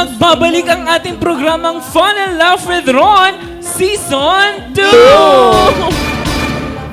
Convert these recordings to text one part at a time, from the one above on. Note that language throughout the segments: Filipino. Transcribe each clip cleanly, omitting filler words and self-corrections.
magbabalik ang ating programang Fun and Laugh with Ron Season 2!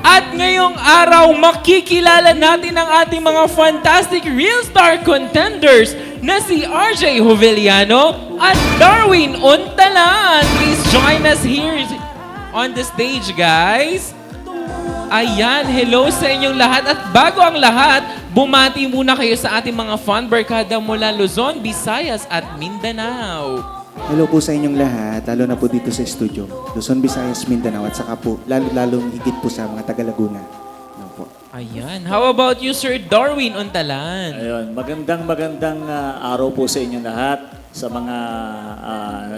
At ngayong araw, makikilala natin ang ating mga fantastic Real Star contenders na si RJ Juveliano at Darwin Untalan. Please join us here on the stage, guys. Ayan, hello sa inyong lahat. At bago ang lahat, bumati muna kayo sa ating mga fan barkada mula Luzon, Visayas at Mindanao. Hello po sa inyong lahat, lalo na po dito sa studio. Luzon, Visayas, Mindanao, at saka po, lalong higit po sa mga taga Laguna. Ano po. Ayan, how about you, Sir Darwin Untalan? Ayun, magandang araw po sa inyo lahat, sa mga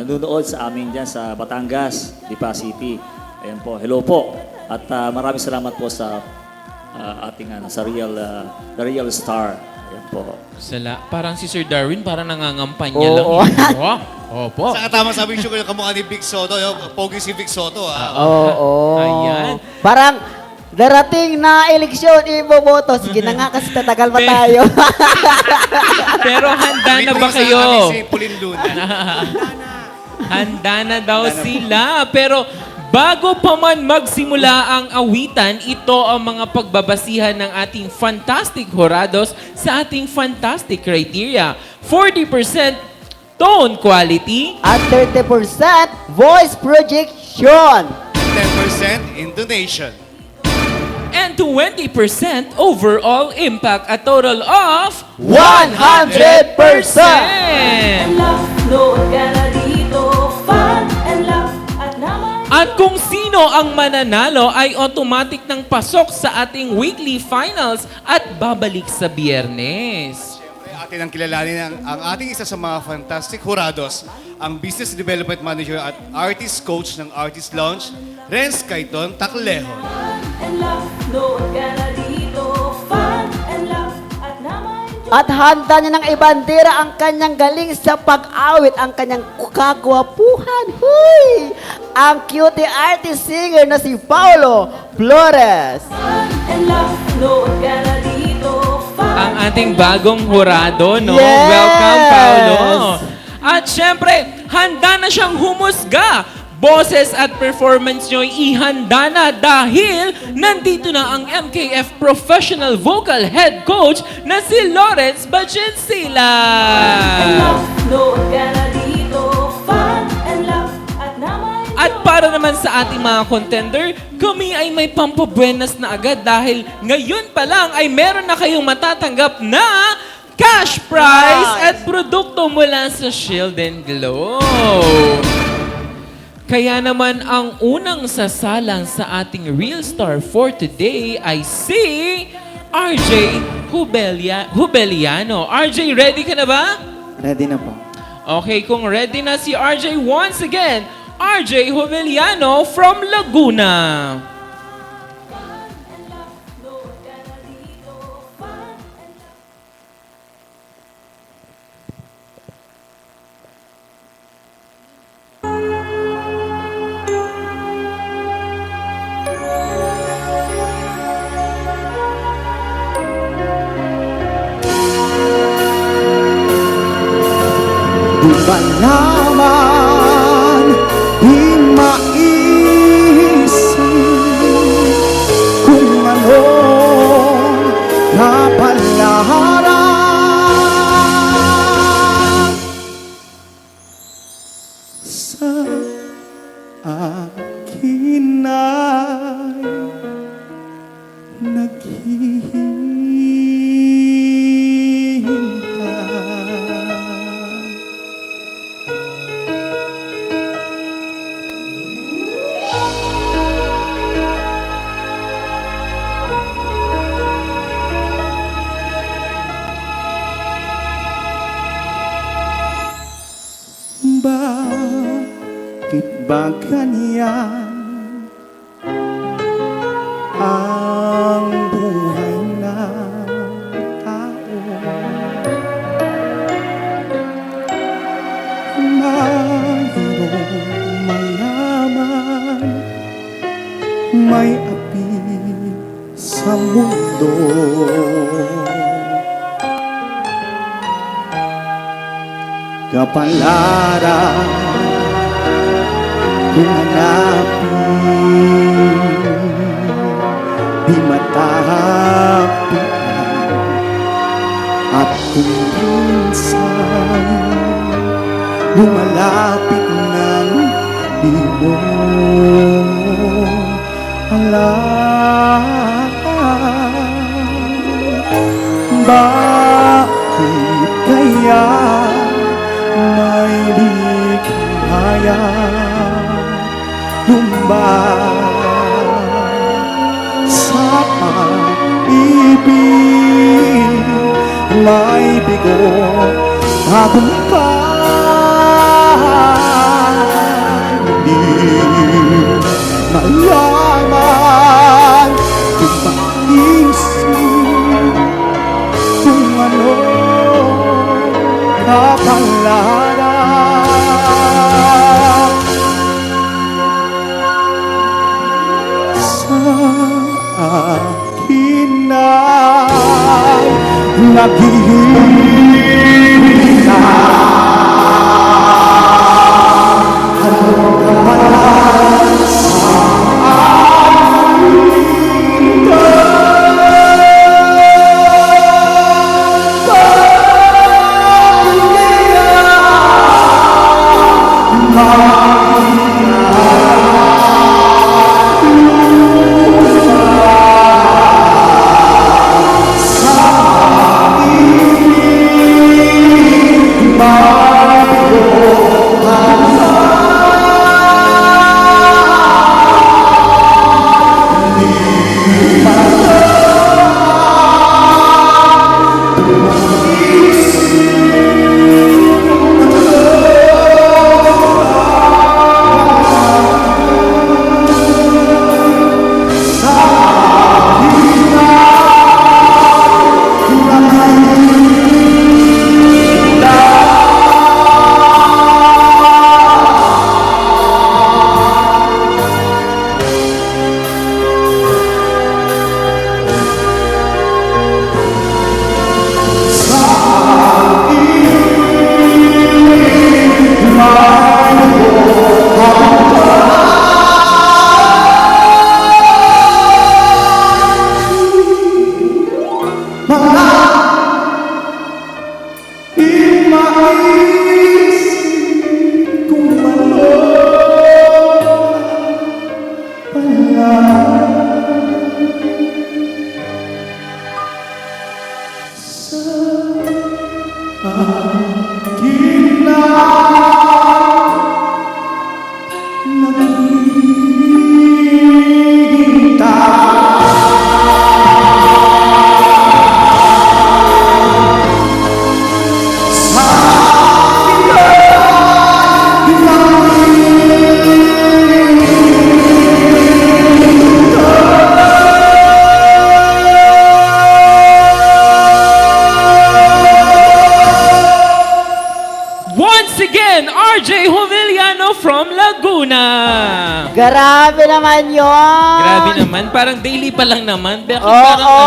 nanonood sa amin dyan sa Batangas, Lipa City. Ayan po, hello po. At maraming salamat po sa ating sa The Real Star. Ayan po. Parang si Sir Darwin, parang nangangampanya lang. Opo. Sa katamang sabi ko yung kamukha ni Vic Soto, yung pogi si Vic Soto. Oo. Ayan. Parang darating na eleksyon, iboboto. Sige na nga kasi tatagal pa tayo. Pero handa na ba kayo? Si Pauline Luna. Handa na daw sila. Pero bago pa man magsimula ang awitan, ito ang mga pagbabasihan ng ating fantastic jurados sa ating fantastic criteria. 40% tone quality, At 30% voice projection. 10% intonation. and 20% overall impact. A total of 100%! At kung sino ang mananalo ay automatic ng pasok sa ating weekly finals at babalik sa Biyernes. Atin ang kilalanin ang ating isa sa mga fantastic jurados, ang Business Development Manager at Artist Coach ng Artist Lounge, Renz Kaiton Taclejon. At handa niya ng ibandera ang kanyang galing sa pag-awit, ang kanyang kagwapuhan. Huy! Ang cutie artist singer na si Paulo Flores. Ang ating bagong jurado, no? Yes! Welcome, Paolo. At syempre, handa na siyang humusga. Boses at performance nyo'y ihanda na dahil nandito na ang MKF Professional Vocal Head Coach na si Lawrence Bachencila. At para naman sa ating mga contender, kami ay may pampabuenas na agad dahil ngayon pa lang ay meron na kayong matatanggap na cash prize at produkto mula sa Shield and Glow. Kaya naman ang unang sasalang sa ating Real Star for today ay si RJ Juveliano. RJ, ready ka na ba? Ready na po. Okay, kung ready na si RJ, once again, RJ Juveliano from Laguna. Di ba naman di maisip kung ano napalaran sa akin ay naghihintay. Bakit ba ganyan ang buhay ng tao? Mayroong mayaman, may api sa mundo. kapalaran kung hanapin di matapian at kung minsan lumalapit ng di mo alam. Bakit kaya may di kaya lumbay sa pag-ibig? May bigo tagumpay, di malaman kung maisip kung ano kapalaran sa akin ay naghihintay. Anong kapalaran sa akin RJ Joveliano from Laguna. Grabe naman yun. Grabe naman, parang daily pa lang naman. Bakit Oo. parang ano?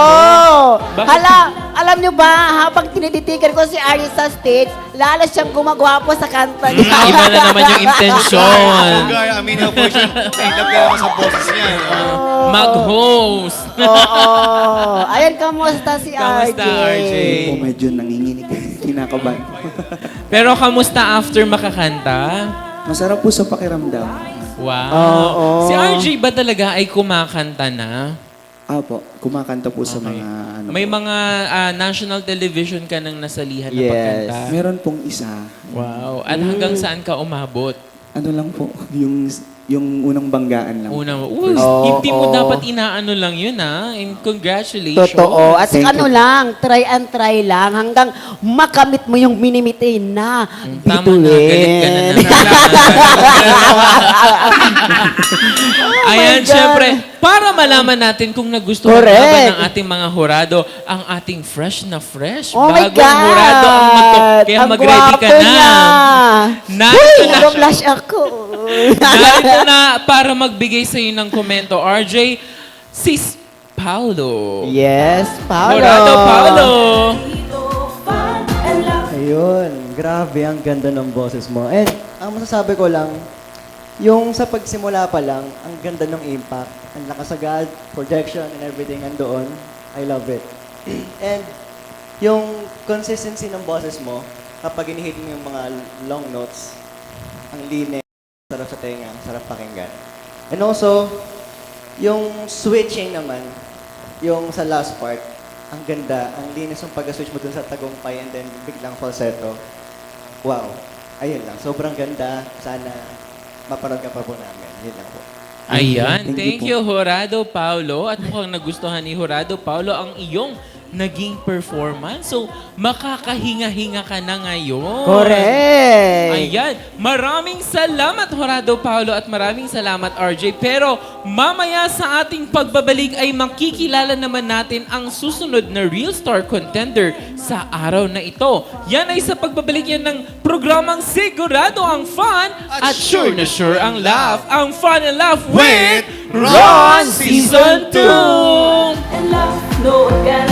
Bakit- Hala, alam nyo ba, habang tinititigan ko si Ari sa stage, lalo siyang gumagwapo sa kanta niya. Iba na naman yung intensyon. Kung gaya, aminin po siya, nailap ka naman sa boses niya. Mag-host. Oo. Ayan, kamusta si Kamusta, RJ? O medyo nanginginig, kinakabahan. Pero kamusta after makakanta? Masarap po sa pakiramdam. Wow. Oo. Si RJ ba talaga ay kumakanta na? Apo, kumakanta po sa mga ano. May mga national television ka nang nasalihan na Yes. pagkanta? Meron pong isa. Wow. At hanggang saan ka umabot? Ano lang po, yung unang banggaan lang. Una, uy, Oo. hindi mo dapat inaano lang yun, ha? And congratulations. Totoo. At Thank ano you. lang, try and try lang hanggang makamit mo yung minimitin na Tama na, galit ka na naman. Ayan, God. syempre, para malaman natin kung nagustuhan Correct. na ba ng ating mga hurado ang ating fresh na fresh, Oh my bagong God! hurado ang Kaya Ang mag-ready ka gwapo na. niya. Narito Uy, na nag-blush ako. Narito na para magbigay sa iyo ng komento, RJ, si Paolo. Yes, Paolo. Jurado Paolo. Ayun. Grabe, ang ganda ng boses mo. And ang masasabi ko lang, yung sa pagsimula pa lang, ang ganda ng impact. Ang lakas agad, projection and everything andoon. I love it. And yung consistency ng boses mo, kapag inihit mo yung mga long notes, ang linis, sarap sa tenga, sarap pakinggan. And also, yung switching naman, yung sa last part, ang ganda, ang linis ng pag-switch mo dun sa tagumpay and then biglang falsetto. Wow. Ayun lang. Sobrang ganda. Sana mapanood ka pa po namin. Yun lang po. Ayan, Thank you thank po. you, Jurado Paulo. At mukhang nagustuhan ni Jurado Paulo ang iyong naging performance. So, makakahinga-hinga ka na ngayon. Correct! Ayan. Maraming salamat, Jurado Paulo, at maraming salamat, RJ. Pero mamaya sa ating pagbabalik ay makikilala naman natin ang susunod na Real Star Contender sa araw na ito. Yan ay sa pagbabalik yan ng programang Sigurado ang Fun at Sure na Sure ang Laugh. Ang Fun and Laugh with Ron Season 2! And laugh, no again.